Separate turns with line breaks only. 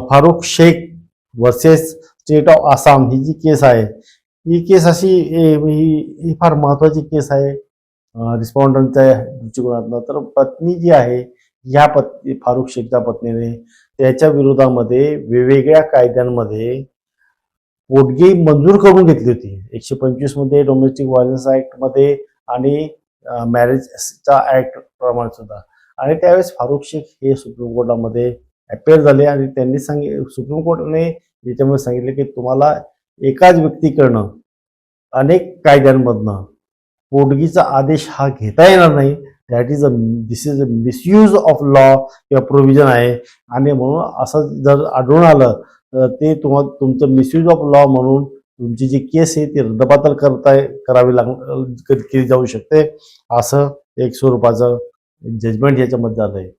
Farooq Sheikh versus state of Assam ही जी case आहे, ही केस अशी ही फार महत्त्वाची केस आहे रिस्पॉन्डंटच्या दृष्टिकोनातनं. तर पत्नी जी आहे, ह्या फारुख शेखच्या पत्नीने त्याच्या विरोधामध्ये वेगवेगळ्या कायद्यांमध्ये पोटगी मंजूर करून घेतली होती. 125 मध्ये डोमेस्टिक व्हायलन्स ॲक्टमध्ये आणि मॅरेजचा ॲक्ट प्रमाणे सुद्धा. आणि त्यावेळेस फारुख शेख हे सुप्रीम कोर्टामध्ये अपेअर झाले आणि त्यांनी सुप्रीम कोर्टाने याच्यामध्ये सांगितले की तुम्हाला एकाच व्यक्तीकडनं अनेक कायद्यांमधनं पोटगीचा आदेश हा घेता येणार नाही. This is a misuse of law किंवा प्रोव्हिजन आहे. आणि म्हणून असं जर आढळून आलं तर ते तुमचं मिसयूज ऑफ लॉ म्हणून तुमची जी केस आहे ती रद्दबातल केली जाऊ शकते, असं एक स्वरूपाचं जजमेंट याच्यामध्ये झालंय.